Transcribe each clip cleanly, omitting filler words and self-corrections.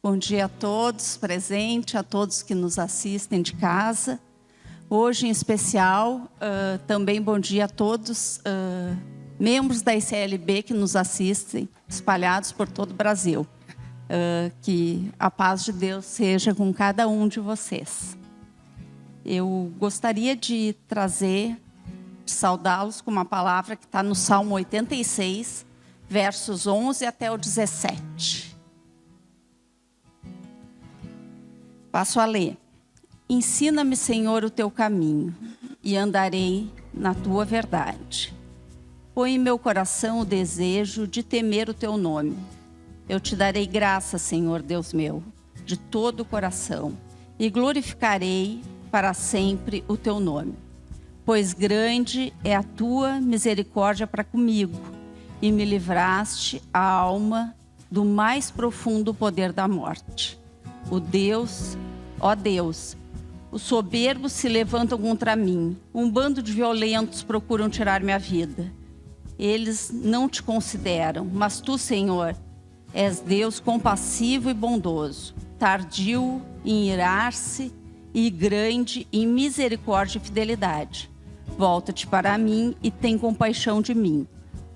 Bom dia a todos presentes, a todos que nos assistem de casa. Hoje, em especial, também bom dia a todos membros da ICLB que nos assistem, espalhados por todo o Brasil. Que a paz de Deus seja com cada um de vocês. Eu gostaria de saudá-los com uma palavra que está no Salmo 86, versos 11 até o 17. Passo a ler. Ensina-me, Senhor, o teu caminho, e andarei na tua verdade. Põe em meu coração o desejo de temer o teu nome. Eu te darei graça, Senhor Deus meu, de todo o coração, e glorificarei para sempre o teu nome. Pois grande é a tua misericórdia para comigo, e me livraste a alma do mais profundo poder da morte. Ó Deus, os soberbos se levantam contra mim, um bando de violentos procuram tirar minha vida. Eles não te consideram, mas tu, Senhor, és Deus compassivo e bondoso, tardio em irar-se e grande em misericórdia e fidelidade. Volta-te para mim e tem compaixão de mim.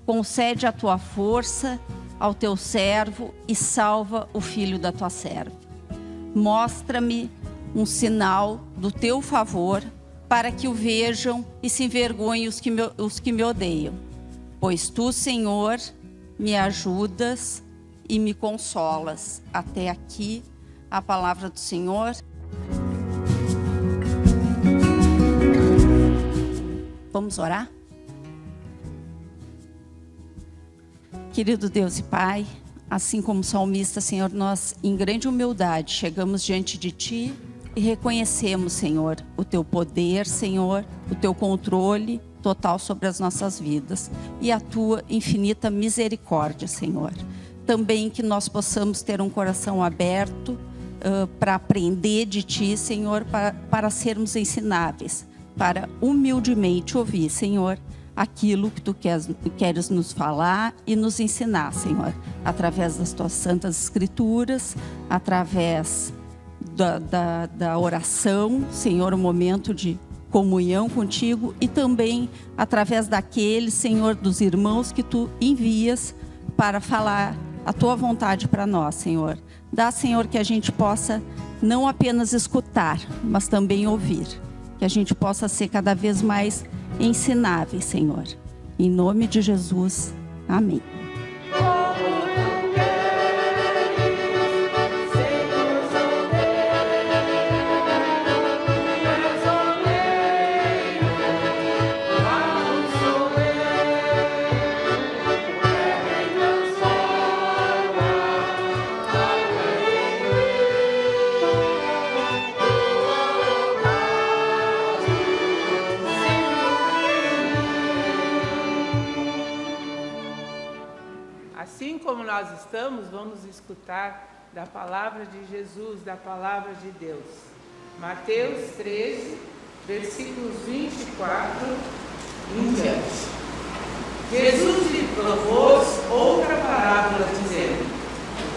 Concede a tua força ao teu servo e salva o filho da tua serva. Mostra-me um sinal do teu favor, para que o vejam e se envergonhem os que me odeiam. Pois tu, Senhor, me ajudas e me consolas. Até aqui a palavra do Senhor. Vamos orar? Querido Deus e Pai, assim como salmista, Senhor, nós em grande humildade chegamos diante de Ti e reconhecemos, Senhor, o Teu poder, Senhor, o Teu controle total sobre as nossas vidas e a Tua infinita misericórdia, Senhor. Também que nós possamos ter um coração aberto para aprender de Ti, Senhor, para sermos ensináveis, para humildemente ouvir, Senhor, aquilo que Tu queres nos falar e nos ensinar, Senhor, através das Tuas santas escrituras, através da oração, Senhor, um momento de comunhão contigo e também através daqueles, Senhor, dos irmãos que Tu envias para falar a Tua vontade para nós, Senhor. Dá, Senhor, que a gente possa não apenas escutar, mas também ouvir, que a gente possa ser cada vez mais ensináveis, Senhor. Em nome de Jesus. Amém. Assim como nós estamos, vamos escutar da palavra de Jesus, da palavra de Deus. Mateus 13, versículos 24 em diante. Jesus lhe propôs outra parábola, dizendo: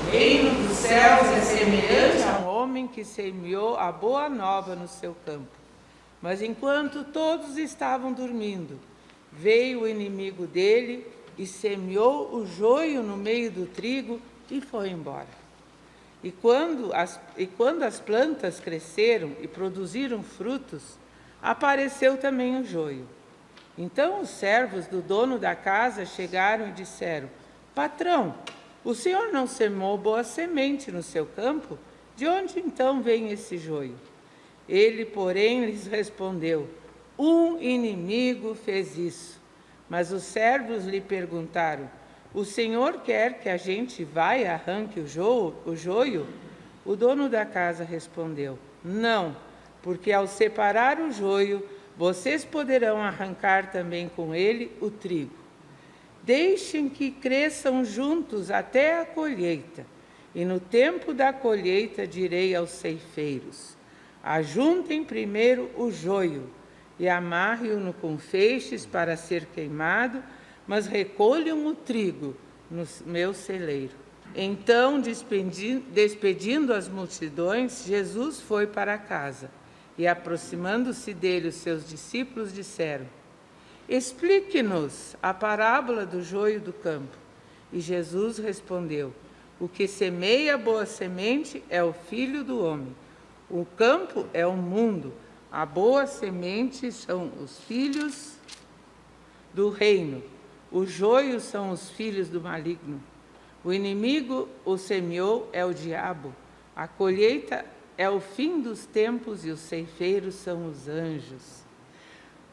o reino dos céus é semelhante a um homem que semeou a boa nova no seu campo. Mas enquanto todos estavam dormindo, veio o inimigo dele e semeou o joio no meio do trigo e foi embora. E quando as plantas cresceram e produziram frutos, apareceu também o joio. Então os servos do dono da casa chegaram e disseram: patrão, o senhor não semeou boa semente no seu campo? De onde então vem esse joio? Ele, porém, lhes respondeu: um inimigo fez isso. Mas os servos lhe perguntaram: o senhor quer que a gente vá e arranque o joio? O dono da casa respondeu: não, porque ao separar o joio, vocês poderão arrancar também com ele o trigo. Deixem que cresçam juntos até a colheita, e no tempo da colheita direi aos ceifeiros: ajuntem primeiro o joio, e amarre-o com feixes para ser queimado, mas recolham o trigo no meu celeiro. Então, despedindo as multidões, Jesus foi para casa. E aproximando-se dele, os seus discípulos disseram: Explique-nos a parábola do joio do campo. E Jesus respondeu: O que semeia a boa semente é o Filho do Homem. O campo é o mundo. A boa semente são os filhos do reino. O joio são os filhos do maligno. O inimigo o semeou é o diabo. A colheita é o fim dos tempos e os ceifeiros são os anjos.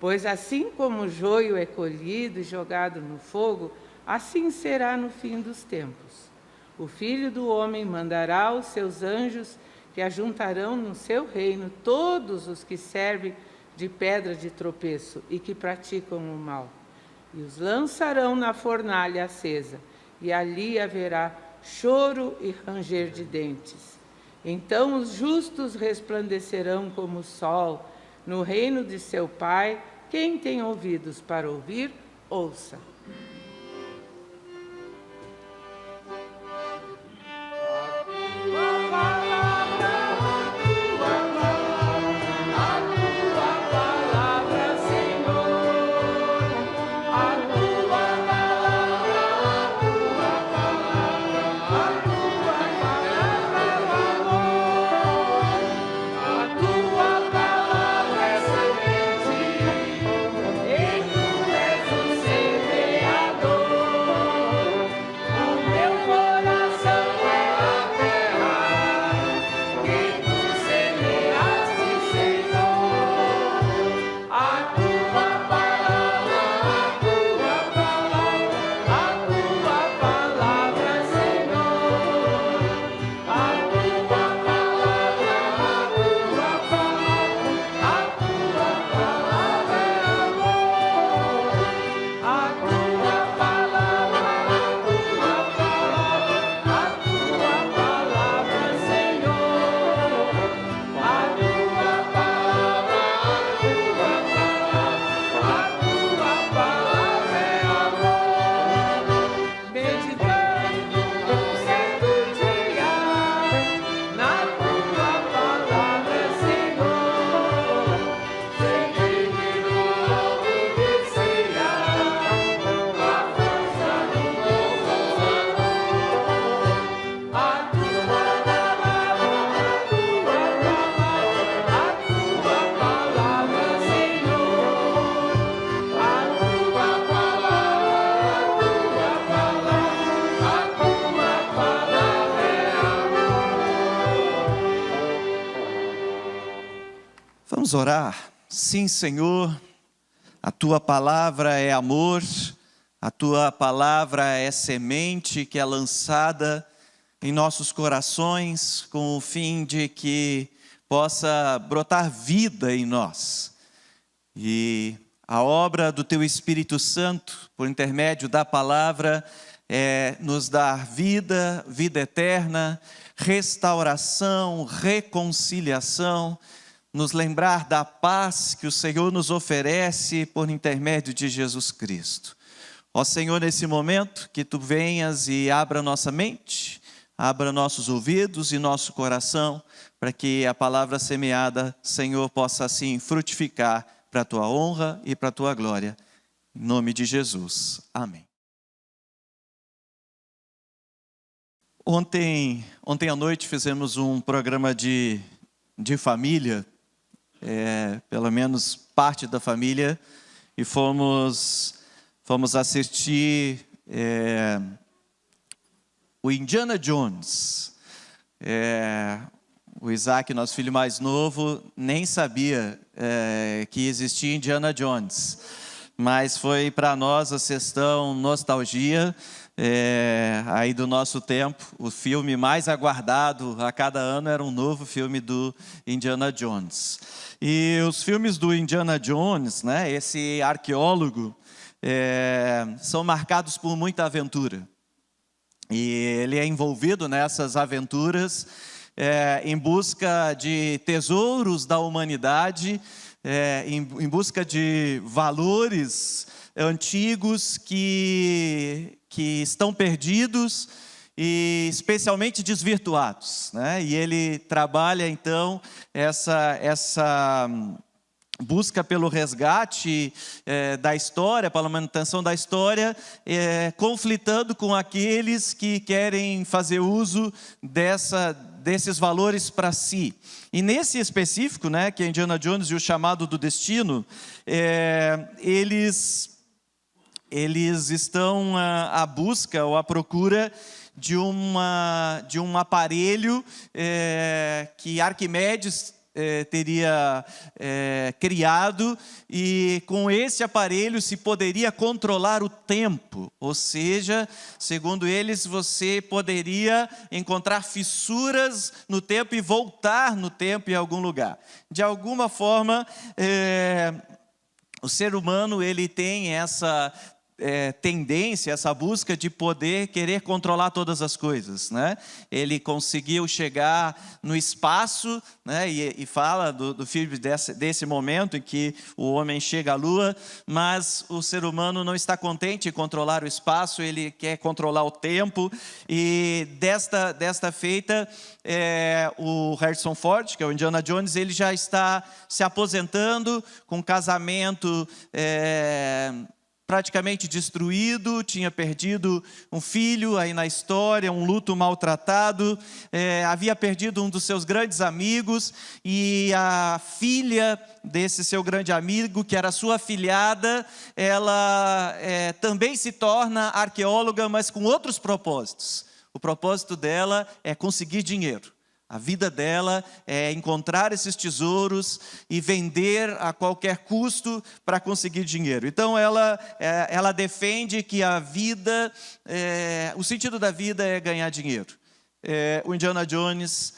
Pois assim como o joio é colhido e jogado no fogo, assim será no fim dos tempos. O Filho do Homem mandará os seus anjos que ajuntarão no seu reino todos os que servem de pedra de tropeço e que praticam o mal. E os lançarão na fornalha acesa, e ali haverá choro e ranger de dentes. Então os justos resplandecerão como o sol no reino de seu Pai. Quem tem ouvidos para ouvir, ouça. Vamos orar. Sim, Senhor, a Tua palavra é amor, a Tua palavra é semente que é lançada em nossos corações com o fim de que possa brotar vida em nós. E a obra do Teu Espírito Santo, por intermédio da palavra, é nos dar vida, vida eterna, restauração, reconciliação, nos lembrar da paz que o Senhor nos oferece por intermédio de Jesus Cristo. Ó Senhor, nesse momento, que Tu venhas e abra nossa mente, abra nossos ouvidos e nosso coração, para que a palavra semeada, Senhor, possa assim frutificar para a Tua honra e para a Tua glória. Em nome de Jesus. Amém. Ontem à noite fizemos um programa de família, pelo menos parte da família, e fomos assistir o Indiana Jones. O Isaac, nosso filho mais novo, nem sabia que existia Indiana Jones, mas foi para nós a sessão nostalgia aí do nosso tempo. O filme mais aguardado a cada ano era um novo filme do Indiana Jones. E os filmes do Indiana Jones, né, esse arqueólogo, são marcados por muita aventura. E ele é envolvido nessas aventuras em busca de tesouros da humanidade, em busca de valores antigos que estão perdidos e especialmente desvirtuados, né? E ele trabalha então essa busca pelo resgate da história, pela manutenção da história, conflitando com aqueles que querem fazer uso desses valores para si. E nesse específico, né, que é Indiana Jones e o Chamado do Destino, eles estão à busca ou à procura de um aparelho que Arquimedes teria criado, e com esse aparelho se poderia controlar o tempo, ou seja, segundo eles, você poderia encontrar fissuras no tempo e voltar no tempo em algum lugar. De alguma forma, o ser humano ele tem essa tendência, essa busca de poder querer controlar todas as coisas, né? Ele conseguiu chegar no espaço, né? E fala do filme desse momento em que o homem chega à Lua, mas o ser humano não está contente em controlar o espaço, ele quer controlar o tempo. E desta feita, o Harrison Ford, que é o Indiana Jones, ele já está se aposentando, com um casamento praticamente destruído, tinha perdido um filho aí na história, um luto maltratado, havia perdido um dos seus grandes amigos, e a filha desse seu grande amigo, que era sua afilhada, ela também se torna arqueóloga, mas com outros propósitos. O propósito dela é conseguir dinheiro. A vida dela é encontrar esses tesouros e vender a qualquer custo para conseguir dinheiro. Então ela defende que a vida, o sentido da vida é ganhar dinheiro. O Indiana Jones,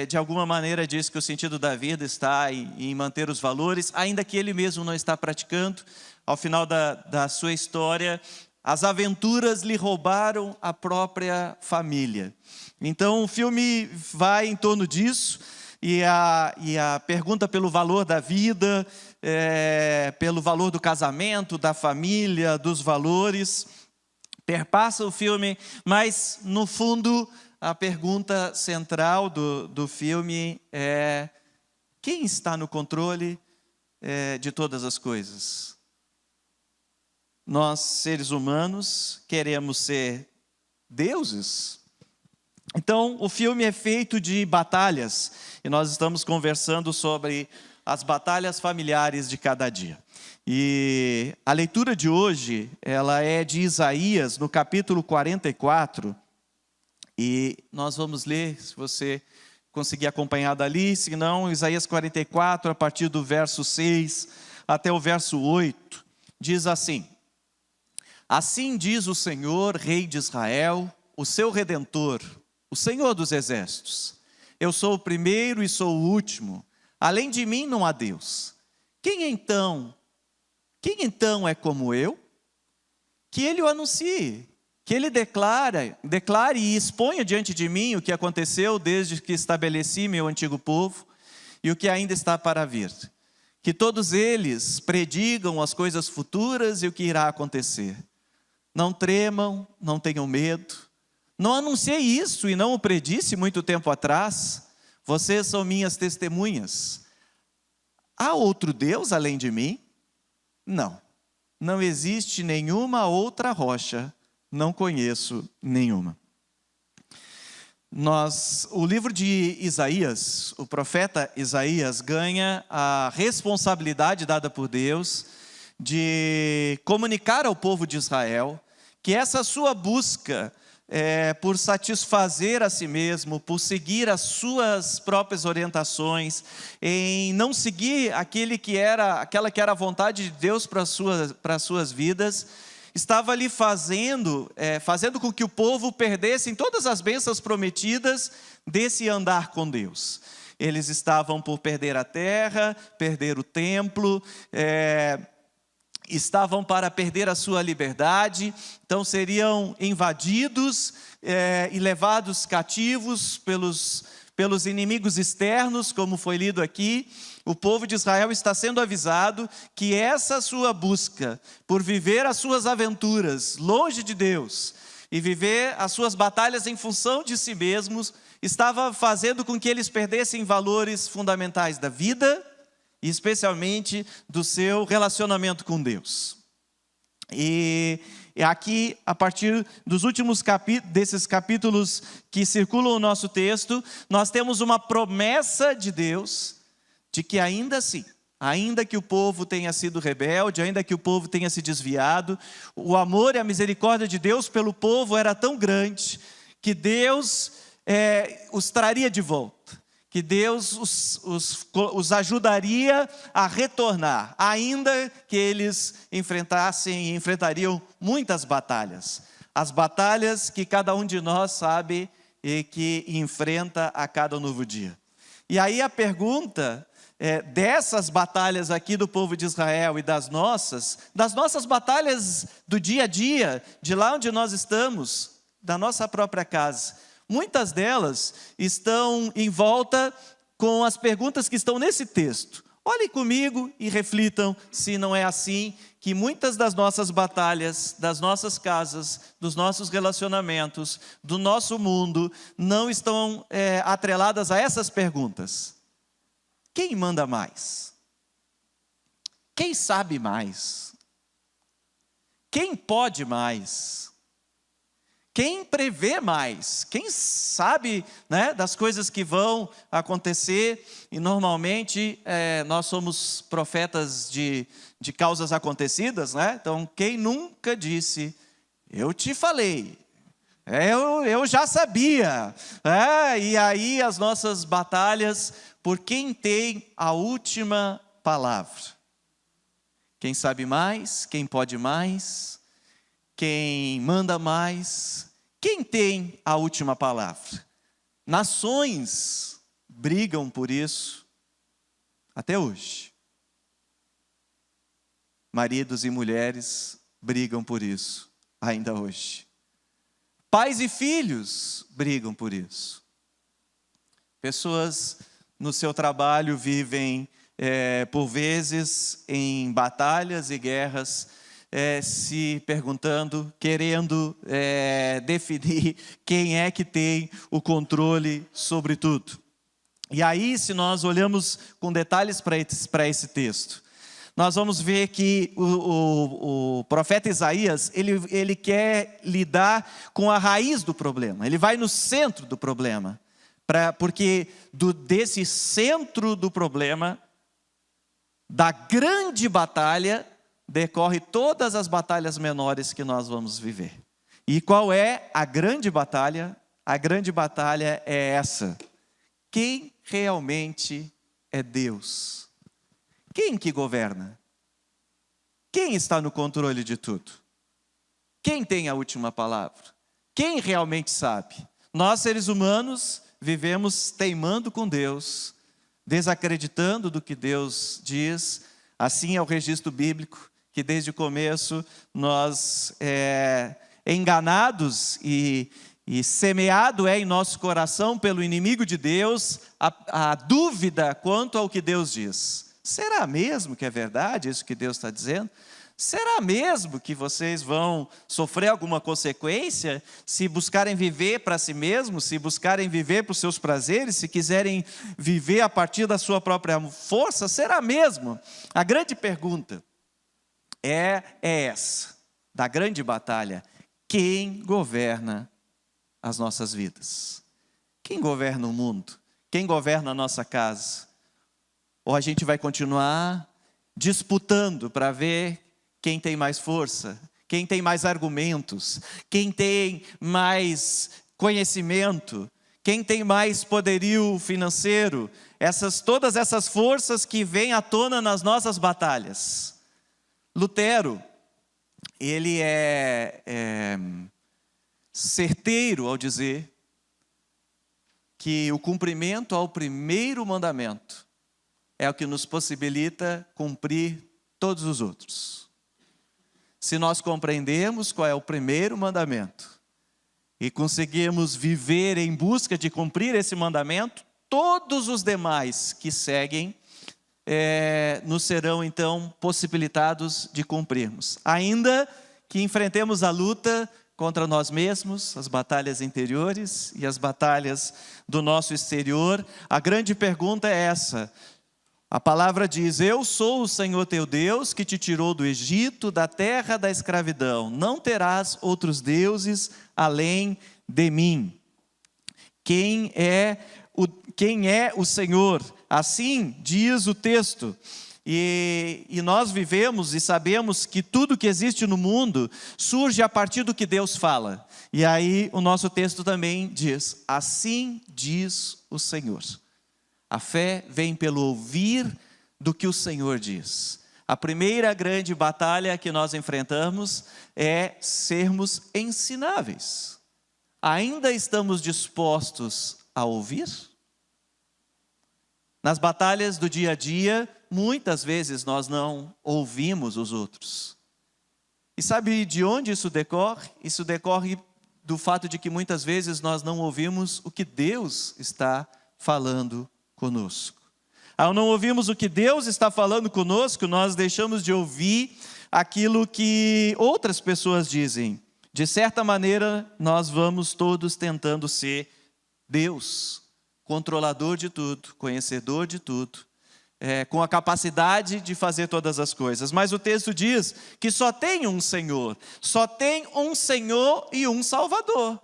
de alguma maneira, diz que o sentido da vida está em manter os valores, ainda que ele mesmo não está praticando. Ao final da sua história, as aventuras lhe roubaram a própria família. Então o filme vai em torno disso, e a pergunta pelo valor da vida, pelo valor do casamento, da família, dos valores, perpassa o filme, mas no fundo a pergunta central do filme é: quem está no controle de todas as coisas? Nós, seres humanos, queremos ser deuses? Então, o filme é feito de batalhas, e nós estamos conversando sobre as batalhas familiares de cada dia. E a leitura de hoje, ela é de Isaías, no capítulo 44, e nós vamos ler, se você conseguir acompanhar dali, se não, Isaías 44, a partir do verso 6 até o verso 8, diz assim: Assim diz o Senhor, Rei de Israel, o seu Redentor, o Senhor dos Exércitos: eu sou o primeiro e sou o último, além de mim não há Deus. Quem então é como eu? Que ele o anuncie, que ele declare e exponha diante de mim o que aconteceu desde que estabeleci meu antigo povo e o que ainda está para vir. Que todos eles predigam as coisas futuras e o que irá acontecer. Não tremam, não tenham medo. Não anunciei isso e não o predisse muito tempo atrás? Vocês são minhas testemunhas. Há outro Deus além de mim? Não. Não existe nenhuma outra rocha. Não conheço nenhuma. O livro de Isaías, o profeta Isaías, ganha a responsabilidade dada por Deus de comunicar ao povo de Israel que essa sua busca por satisfazer a si mesmo, por seguir as suas próprias orientações, em não seguir aquela que era a vontade de Deus para as suas vidas, estava ali fazendo com que o povo perdesse todas as bênçãos prometidas desse andar com Deus. Eles estavam por perder a terra, perder o templo, estavam para perder a sua liberdade, então seriam invadidos e levados cativos pelos inimigos externos, como foi lido aqui. O povo de Israel está sendo avisado que essa sua busca por viver as suas aventuras longe de Deus, e viver as suas batalhas em função de si mesmos estava fazendo com que eles perdessem valores fundamentais da vida e especialmente do seu relacionamento com Deus. E aqui, a partir dos últimos desses capítulos que circulam o nosso texto, nós temos uma promessa de Deus de que ainda assim, ainda que o povo tenha sido rebelde, ainda que o povo tenha se desviado, o amor e a misericórdia de Deus pelo povo era tão grande que Deus os traria de volta, que Deus os ajudaria a retornar, ainda que eles enfrentassem e enfrentariam muitas batalhas. As batalhas que cada um de nós sabe e que enfrenta a cada novo dia. E aí a pergunta dessas batalhas aqui do povo de Israel e das nossas batalhas do dia a dia, de lá onde nós estamos, da nossa própria casa, muitas delas estão em volta com as perguntas que estão nesse texto. Olhem comigo e reflitam se não é assim que muitas das nossas batalhas, das nossas casas, dos nossos relacionamentos, do nosso mundo, não estão atreladas a essas perguntas. Quem manda mais? Quem sabe mais? Quem pode mais? Quem prevê mais? Quem sabe, né, das coisas que vão acontecer? E normalmente nós somos profetas de causas acontecidas, né? Então quem nunca disse, eu te falei, eu já sabia. E aí as nossas batalhas por quem tem a última palavra. Quem sabe mais, quem pode mais, quem manda mais, quem tem a última palavra. Nações brigam por isso até hoje. Maridos e mulheres brigam por isso ainda hoje. Pais e filhos brigam por isso. Pessoas no seu trabalho vivem, por vezes, em batalhas e guerras, se perguntando, querendo definir quem é que tem o controle sobre tudo. E aí, se nós olhamos com detalhes para esse texto, nós vamos ver que o profeta Isaías, ele quer lidar com a raiz do problema, ele vai no centro do problema. Porque desse centro do problema, da grande batalha, decorre todas as batalhas menores que nós vamos viver. E qual é a grande batalha? A grande batalha é essa. Quem realmente é Deus? Quem que governa? Quem está no controle de tudo? Quem tem a última palavra? Quem realmente sabe? Nós, seres humanos, vivemos teimando com Deus, desacreditando do que Deus diz. Assim é o registro bíblico, que desde o começo nós, enganados e semeado em nosso coração pelo inimigo de Deus, a dúvida quanto ao que Deus diz. Será mesmo que é verdade isso que Deus está dizendo? Será mesmo que vocês vão sofrer alguma consequência se buscarem viver para si mesmos, se buscarem viver para os seus prazeres, se quiserem viver a partir da sua própria força? Será mesmo? A grande pergunta é essa, da grande batalha: quem governa as nossas vidas? Quem governa o mundo? Quem governa a nossa casa? Ou a gente vai continuar disputando para ver quem tem mais força, quem tem mais argumentos, quem tem mais conhecimento, quem tem mais poderio financeiro, todas essas forças que vêm à tona nas nossas batalhas. Lutero, ele é certeiro ao dizer que o cumprimento ao primeiro mandamento é o que nos possibilita cumprir todos os outros. Se nós compreendermos qual é o primeiro mandamento e conseguirmos viver em busca de cumprir esse mandamento, todos os demais que seguem nos serão então possibilitados de cumprirmos. Ainda que enfrentemos a luta contra nós mesmos, as batalhas interiores e as batalhas do nosso exterior. A grande pergunta é essa. A palavra diz: eu sou o Senhor teu Deus, que te tirou do Egito, da terra da escravidão. Não terás outros deuses além de mim. Quem é o Senhor? Assim diz o texto. E nós vivemos e sabemos que tudo que existe no mundo surge a partir do que Deus fala. E aí o nosso texto também diz: assim diz o Senhor. A fé vem pelo ouvir do que o Senhor diz. A primeira grande batalha que nós enfrentamos é sermos ensináveis. Ainda estamos dispostos a ouvir? Nas batalhas do dia a dia, muitas vezes nós não ouvimos os outros. E sabe de onde isso decorre? Isso decorre do fato de que muitas vezes nós não ouvimos o que Deus está falando conosco. Ao não ouvirmos o que Deus está falando conosco, nós deixamos de ouvir aquilo que outras pessoas dizem. De certa maneira, nós vamos todos tentando ser Deus, controlador de tudo, conhecedor de tudo, com a capacidade de fazer todas as coisas. Mas o texto diz que só tem um Senhor e um Salvador.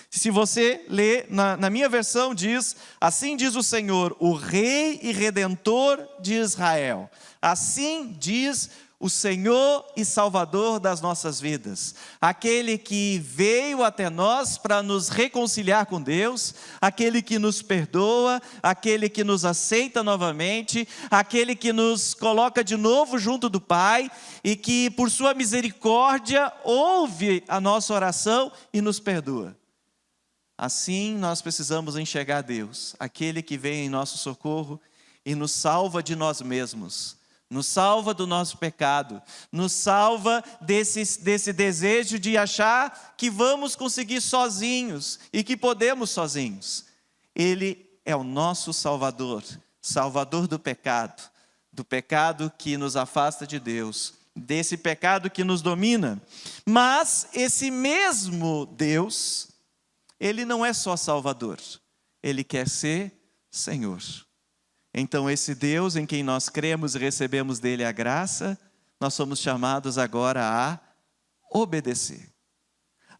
Se você ler, na minha versão diz: assim diz o Senhor, o Rei e Redentor de Israel. Assim diz o Senhor e Salvador das nossas vidas. Aquele que veio até nós para nos reconciliar com Deus, aquele que nos perdoa, aquele que nos aceita novamente, aquele que nos coloca de novo junto do Pai e que por sua misericórdia ouve a nossa oração e nos perdoa. Assim nós precisamos enxergar Deus, aquele que vem em nosso socorro e nos salva de nós mesmos, nos salva do nosso pecado, nos salva desse desejo de achar que vamos conseguir sozinhos e que podemos sozinhos. Ele é o nosso Salvador, Salvador do pecado que nos afasta de Deus, desse pecado que nos domina. Mas esse mesmo Deus, Ele não é só Salvador, Ele quer ser Senhor. Então esse Deus em quem nós cremos e recebemos dele a graça, nós somos chamados agora a obedecer.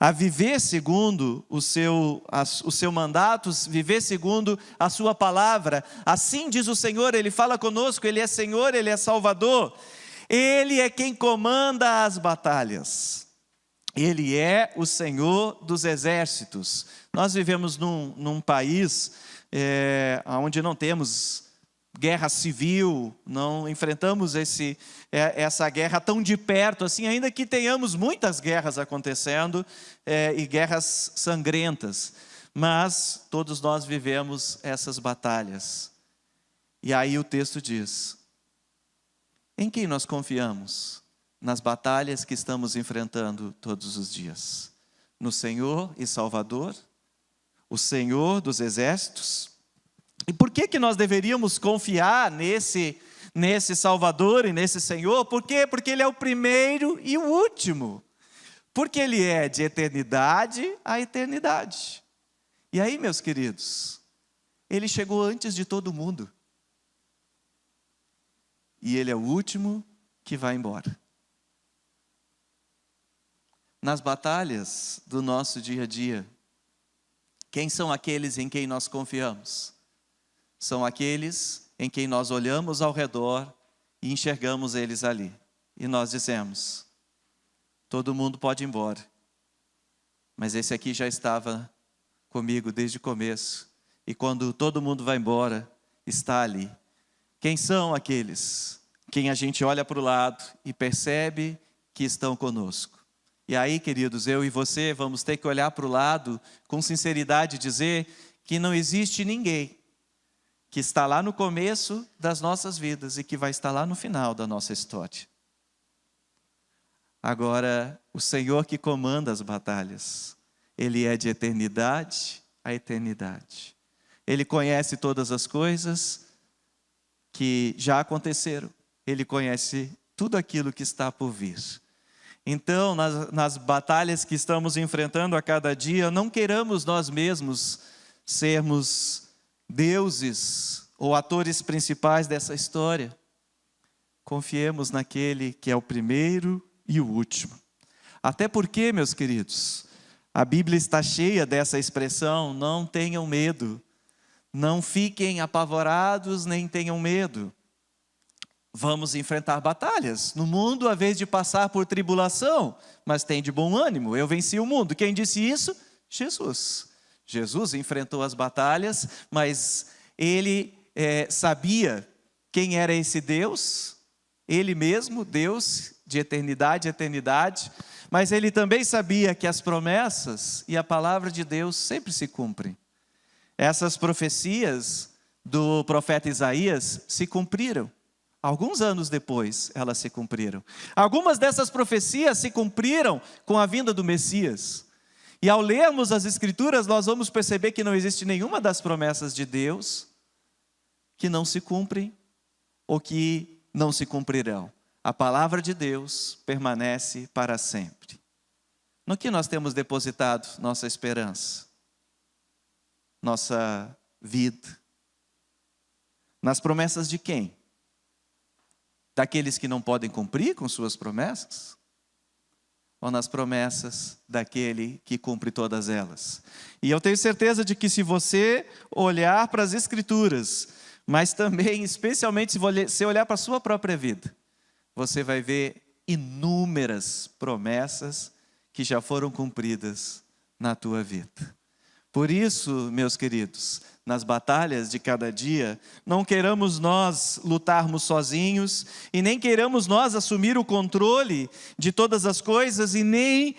A viver segundo o seu mandato, viver segundo a sua palavra. Assim diz o Senhor, Ele fala conosco, Ele é Senhor, Ele é Salvador. Ele é quem comanda as batalhas. Ele é o Senhor dos exércitos. Nós vivemos num país onde não temos guerra civil, não enfrentamos essa guerra tão de perto assim, ainda que tenhamos muitas guerras acontecendo e guerras sangrentas. Mas todos nós vivemos essas batalhas. E aí o texto diz: em quem nós confiamos? Nas batalhas que estamos enfrentando todos os dias. No Senhor e Salvador, o Senhor dos exércitos. E por que nós deveríamos confiar nesse Salvador e nesse Senhor? Por quê? Porque Ele é o primeiro e o último. Porque Ele é de eternidade a eternidade. E aí, meus queridos, Ele chegou antes de todo mundo. E Ele é o último que vai embora. Nas batalhas do nosso dia a dia, quem são aqueles em quem nós confiamos? São aqueles em quem nós olhamos ao redor e enxergamos eles ali. E nós dizemos: todo mundo pode ir embora, mas esse aqui já estava comigo desde o começo. E quando todo mundo vai embora, está ali. Quem são aqueles? Quem a gente olha para o lado e percebe que estão conosco. E aí, queridos, eu e você vamos ter que olhar para o lado com sinceridade e dizer que não existe ninguém que está lá no começo das nossas vidas e que vai estar lá no final da nossa história. Agora, o Senhor que comanda as batalhas, Ele é de eternidade a eternidade. Ele conhece todas as coisas que já aconteceram. Ele conhece tudo aquilo que está por vir. Então, nas batalhas que estamos enfrentando a cada dia, não queiramos nós mesmos sermos deuses ou atores principais dessa história. Confiemos naquele que é o primeiro e o último. Até porque, meus queridos, a Bíblia está cheia dessa expressão: não tenham medo, não fiquem apavorados, nem tenham medo. Vamos enfrentar batalhas. No mundo, a vez de passar por tribulação, mas tem de bom ânimo, eu venci o mundo. Quem disse isso? Jesus. Jesus enfrentou as batalhas, mas ele sabia quem era esse Deus, ele mesmo, Deus de eternidade a eternidade, mas ele também sabia que as promessas e a palavra de Deus sempre se cumprem. Essas profecias do profeta Isaías se cumpriram. Alguns anos depois, elas se cumpriram. Algumas dessas profecias se cumpriram com a vinda do Messias. E ao lermos as Escrituras, nós vamos perceber que não existe nenhuma das promessas de Deus que não se cumprem ou que não se cumprirão. A palavra de Deus permanece para sempre. No que nós temos depositado nossa esperança, nossa vida? Nas promessas de quem? Daqueles que não podem cumprir com suas promessas? Ou nas promessas daquele que cumpre todas elas? E eu tenho certeza de que se você olhar para as Escrituras, mas também, especialmente, se você olhar para a sua própria vida, você vai ver inúmeras promessas que já foram cumpridas na tua vida. Por isso, meus queridos, nas batalhas de cada dia, não queiramos nós lutarmos sozinhos e nem queiramos nós assumir o controle de todas as coisas e nem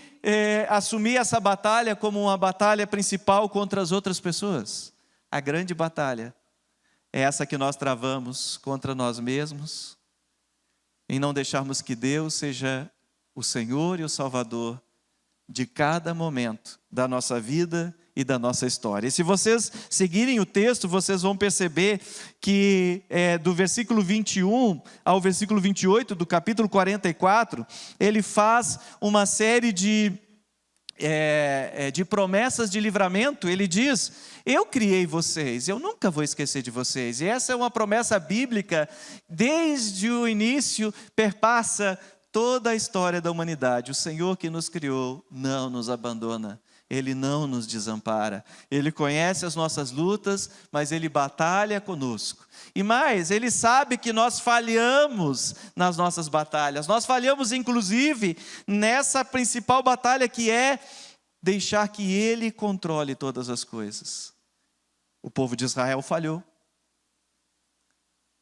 assumir essa batalha como uma batalha principal contra as outras pessoas. A grande batalha é essa que nós travamos contra nós mesmos, em não deixarmos que Deus seja o Senhor e o Salvador de cada momento da nossa vida e da nossa história. E se vocês seguirem o texto, vocês vão perceber que do versículo 21 ao versículo 28 do capítulo 44, ele faz uma série de promessas de livramento. Ele diz: eu criei vocês, eu nunca vou esquecer de vocês. E essa é uma promessa bíblica, desde o início, perpassa toda a história da humanidade. O Senhor que nos criou não nos abandona, Ele não nos desampara. Ele conhece as nossas lutas, mas Ele batalha conosco. E mais, Ele sabe que nós falhamos nas nossas batalhas. Nós falhamos, inclusive, nessa principal batalha, que é deixar que Ele controle todas as coisas. O povo de Israel falhou,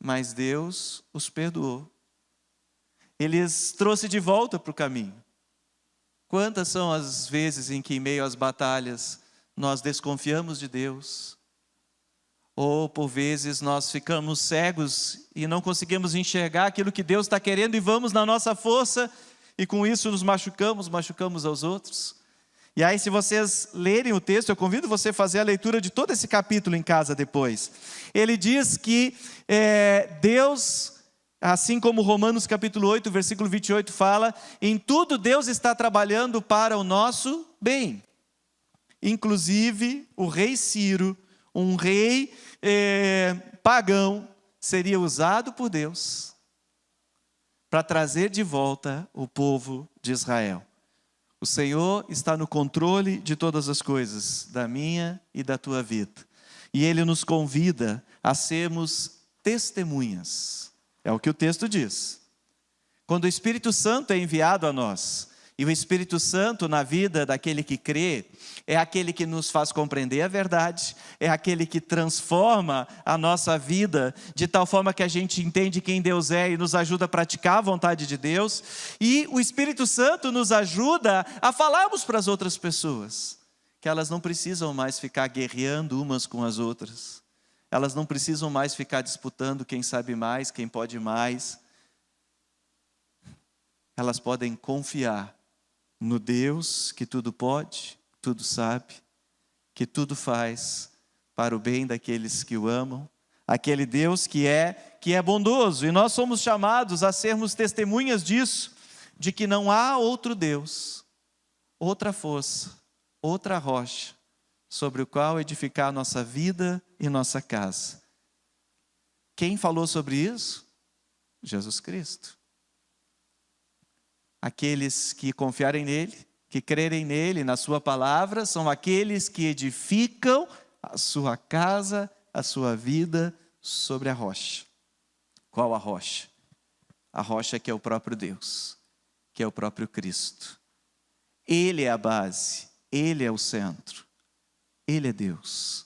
mas Deus os perdoou. Ele os trouxe de volta para o caminho. Quantas são as vezes em que, em meio às batalhas, nós desconfiamos de Deus? Ou, por vezes, nós ficamos cegos e não conseguimos enxergar aquilo que Deus está querendo e vamos na nossa força e com isso nos machucamos aos outros. E aí, se vocês lerem o texto, eu convido você a fazer a leitura de todo esse capítulo em casa depois. Ele diz que Deus... Assim como Romanos capítulo 8, versículo 28 fala, em tudo Deus está trabalhando para o nosso bem. Inclusive o rei Ciro, um rei pagão, seria usado por Deus para trazer de volta o povo de Israel. O Senhor está no controle de todas as coisas, da minha e da tua vida. E Ele nos convida a sermos testemunhas. É o que o texto diz. Quando o Espírito Santo é enviado a nós, e o Espírito Santo na vida daquele que crê, é aquele que nos faz compreender a verdade, é aquele que transforma a nossa vida de tal forma que a gente entende quem Deus é e nos ajuda a praticar a vontade de Deus. E o Espírito Santo nos ajuda a falarmos para as outras pessoas que elas não precisam mais ficar guerreando umas com as outras. Elas não precisam mais ficar disputando quem sabe mais, quem pode mais. Elas podem confiar no Deus que tudo pode, tudo sabe, que tudo faz para o bem daqueles que o amam. Aquele Deus que é bondoso. E nós somos chamados a sermos testemunhas disso. de que não há outro Deus, outra força, outra rocha, sobre o qual edificar nossa vida e nossa casa. Quem falou sobre isso? Jesus Cristo. Aqueles que confiarem nele, que crerem nele, na sua palavra, são aqueles que edificam a sua casa, a sua vida sobre a rocha. Qual a rocha? A rocha que é o próprio Deus, que é o próprio Cristo. Ele é a base, ele é o centro, ele é Deus.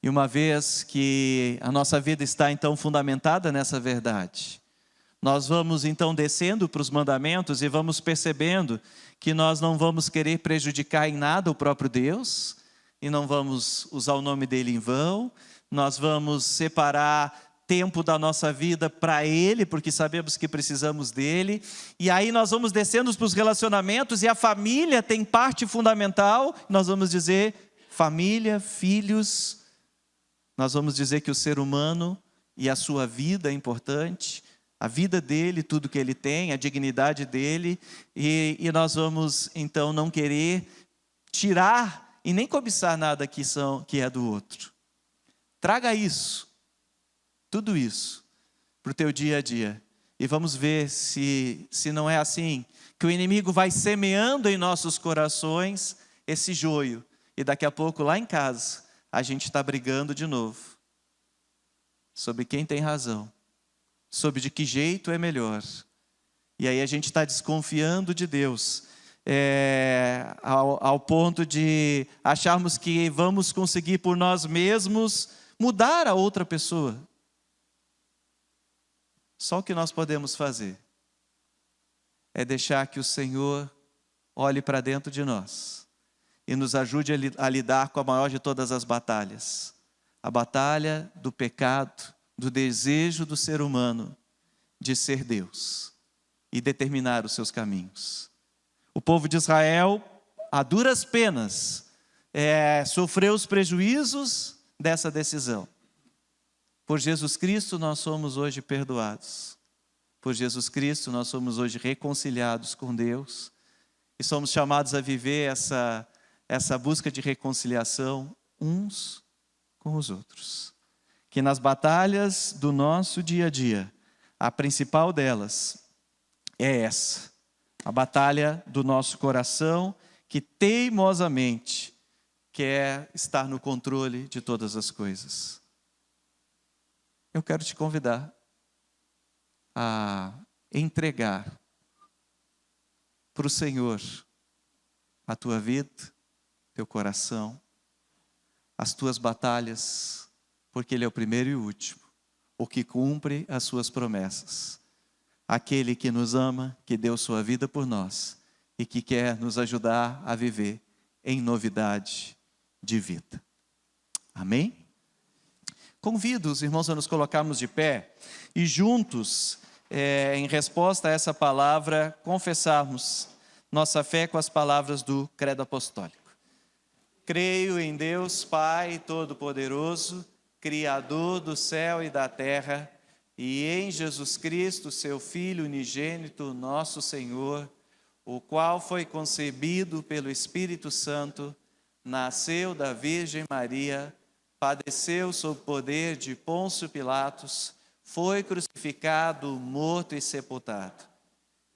E uma vez que a nossa vida está então fundamentada nessa verdade, nós vamos então descendo para os mandamentos e vamos percebendo que nós não vamos querer prejudicar em nada o próprio Deus, e não vamos usar o nome dele em vão, nós vamos separar tempo da nossa vida para ele, porque sabemos que precisamos dele, e aí nós vamos descendo para os relacionamentos, e a família tem parte fundamental, nós vamos dizer família, filhos, nós vamos dizer que o ser humano e a sua vida é importante, a vida dele, tudo que ele tem, a dignidade dele, e nós vamos então não querer tirar e nem cobiçar nada que é do outro. Traga isso, tudo isso, para o teu dia a dia, e vamos ver se não é assim, que o inimigo vai semeando em nossos corações esse joio, e daqui a pouco lá em casa, a gente está brigando de novo, sobre quem tem razão, sobre de que jeito é melhor, e aí a gente está desconfiando de Deus, ao ponto de acharmos que vamos conseguir por nós mesmos mudar a outra pessoa. Só o que nós podemos fazer é deixar que o Senhor olhe para dentro de nós e nos ajude a lidar com a maior de todas as batalhas, a batalha do pecado, do desejo do ser humano de ser Deus e determinar os seus caminhos. O povo de Israel, a duras penas, sofreu os prejuízos dessa decisão. Por Jesus Cristo nós somos hoje perdoados. Por Jesus Cristo nós somos hoje reconciliados com Deus. E somos chamados a viver essa busca de reconciliação uns com os outros. Que nas batalhas do nosso dia a dia, a principal delas é essa. A batalha do nosso coração que teimosamente quer estar no controle de todas as coisas. Eu quero te convidar a entregar para o Senhor a tua vida, teu coração, as tuas batalhas, porque Ele é o primeiro e o último, o que cumpre as suas promessas. Aquele que nos ama, que deu sua vida por nós e que quer nos ajudar a viver em novidade de vida. Amém? Convido os irmãos a nos colocarmos de pé e juntos, em resposta a essa palavra, confessarmos nossa fé com as palavras do Credo Apostólico. Creio em Deus Pai Todo-Poderoso, Criador do céu e da terra, e em Jesus Cristo, seu Filho unigênito, nosso Senhor, o qual foi concebido pelo Espírito Santo, nasceu da Virgem Maria, padeceu sob o poder de Pôncio Pilatos, foi crucificado, morto e sepultado.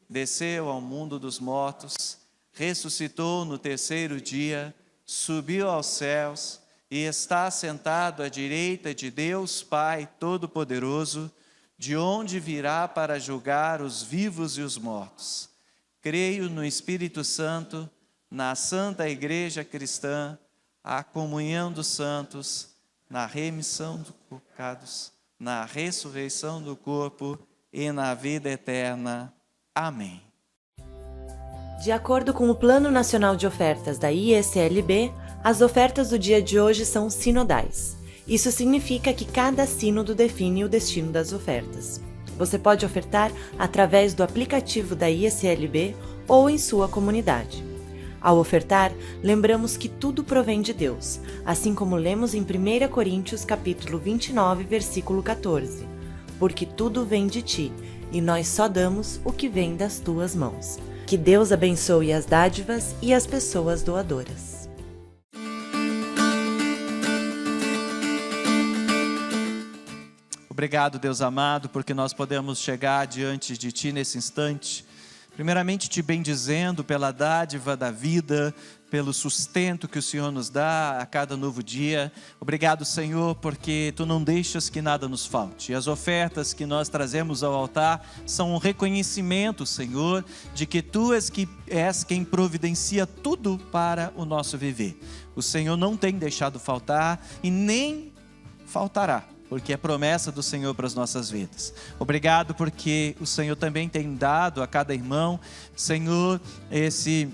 Desceu ao mundo dos mortos, ressuscitou no terceiro dia, subiu aos céus e está sentado à direita de Deus Pai Todo-Poderoso, de onde virá para julgar os vivos e os mortos. Creio no Espírito Santo, na Santa Igreja Cristã, a comunhão dos santos, na remissão dos pecados, na ressurreição do corpo e na vida eterna. Amém. De acordo com o Plano Nacional de Ofertas da IECLB, as ofertas do dia de hoje são sinodais. Isso significa que cada sínodo define o destino das ofertas. Você pode ofertar através do aplicativo da IECLB ou em sua comunidade. Ao ofertar, lembramos que tudo provém de Deus, assim como lemos em 1 Coríntios capítulo 29, versículo 14. Porque tudo vem de ti, e nós só damos o que vem das tuas mãos. Que Deus abençoe as dádivas e as pessoas doadoras. Obrigado, Deus amado, porque nós podemos chegar diante de Ti nesse instante. Primeiramente, Te bendizendo pela dádiva da vida, pelo sustento que o Senhor nos dá a cada novo dia. Obrigado, Senhor, porque Tu não deixas que nada nos falte. E as ofertas que nós trazemos ao altar são um reconhecimento, Senhor, de que Tu és quem providencia tudo para o nosso viver. O Senhor não tem deixado faltar e nem faltará, porque é promessa do Senhor para as nossas vidas. Obrigado porque o Senhor também tem dado a cada irmão, Senhor, esse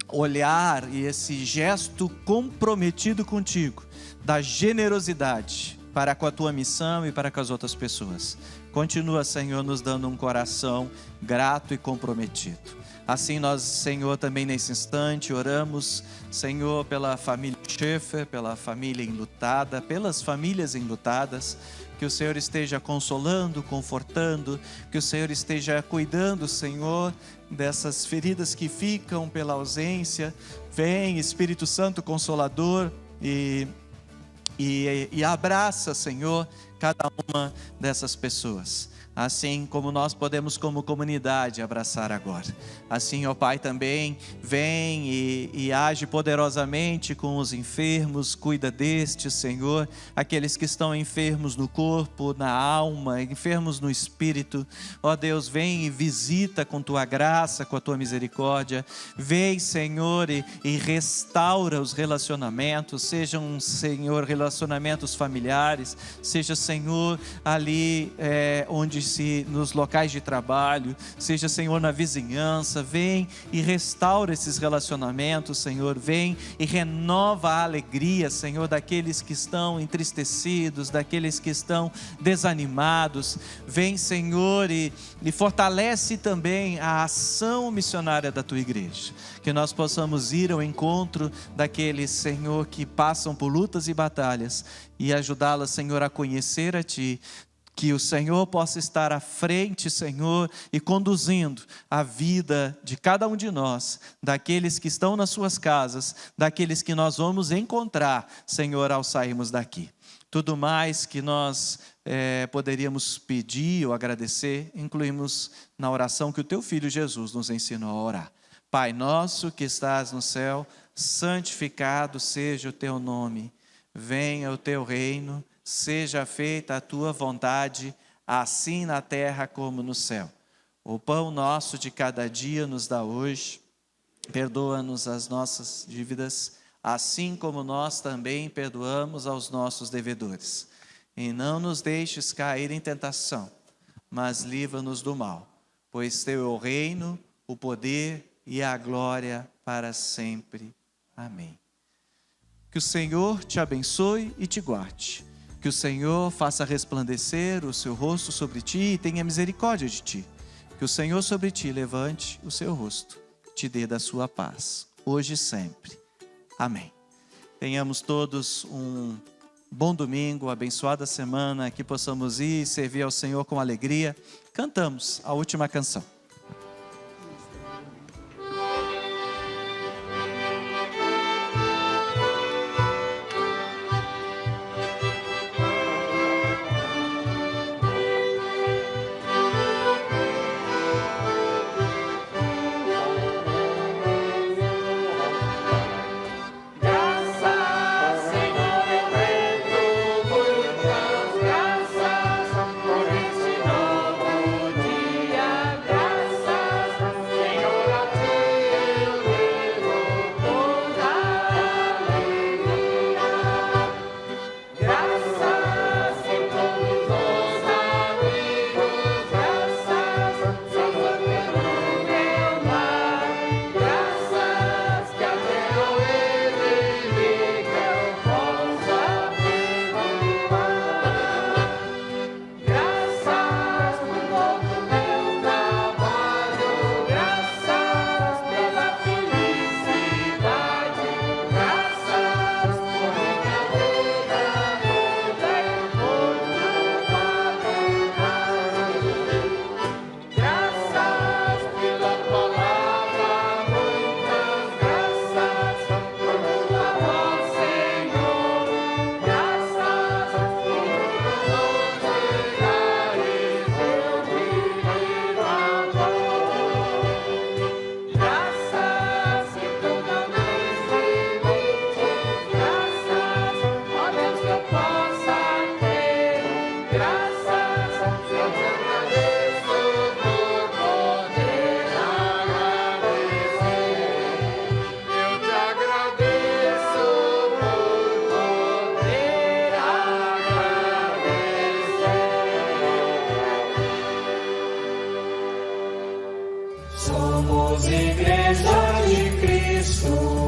olhar e esse gesto comprometido contigo, da generosidade para com a tua missão e para com as outras pessoas. Continua, Senhor, nos dando um coração grato e comprometido. Assim nós, Senhor, também nesse instante oramos, Senhor, pela família Schaefer, pela família enlutada, pelas famílias enlutadas, que o Senhor esteja consolando, confortando, que o Senhor esteja cuidando, Senhor, dessas feridas que ficam pela ausência. Vem, Espírito Santo Consolador, e abraça, Senhor, cada uma dessas pessoas. Assim como nós podemos como comunidade abraçar agora. Assim, ó Pai, também vem e age poderosamente com os enfermos, cuida destes, Senhor, aqueles que estão enfermos no corpo, na alma, enfermos no espírito. Ó Deus, vem e visita com Tua graça, com a Tua misericórdia. Vem, Senhor, e restaura os relacionamentos, sejam, Senhor, relacionamentos familiares, seja, Senhor, ali onde nos locais de trabalho, seja, Senhor, na vizinhança. Vem e restaura esses relacionamentos, Senhor. Vem e renova a alegria, Senhor, daqueles que estão entristecidos, daqueles que estão desanimados. Vem, Senhor, e fortalece também a ação missionária da Tua igreja, que nós possamos ir ao encontro daqueles, Senhor, que passam por lutas e batalhas e ajudá-las, Senhor, a conhecer a Ti. Que o Senhor possa estar à frente, Senhor, e conduzindo a vida de cada um de nós, daqueles que estão nas suas casas, daqueles que nós vamos encontrar, Senhor, ao sairmos daqui. Tudo mais que nós poderíamos pedir ou agradecer, incluímos na oração que o Teu Filho Jesus nos ensinou a orar. Pai nosso que estás no céu, santificado seja o Teu nome. Venha o Teu reino. Seja feita a Tua vontade, assim na terra como no céu. O pão nosso de cada dia nos dá hoje. Perdoa-nos as nossas dívidas, assim como nós também perdoamos aos nossos devedores. E não nos deixes cair em tentação, mas livra-nos do mal. Pois Teu é o reino, o poder e a glória para sempre. Amém. Que o Senhor te abençoe e te guarde. Que o Senhor faça resplandecer o seu rosto sobre ti e tenha misericórdia de ti. Que o Senhor sobre ti levante o seu rosto, te dê da sua paz, hoje e sempre. Amém. Tenhamos todos um bom domingo, abençoada semana, que possamos ir servir ao Senhor com alegria. Cantamos a última canção. Graças por este novo dia. Somos Igreja de Cristo.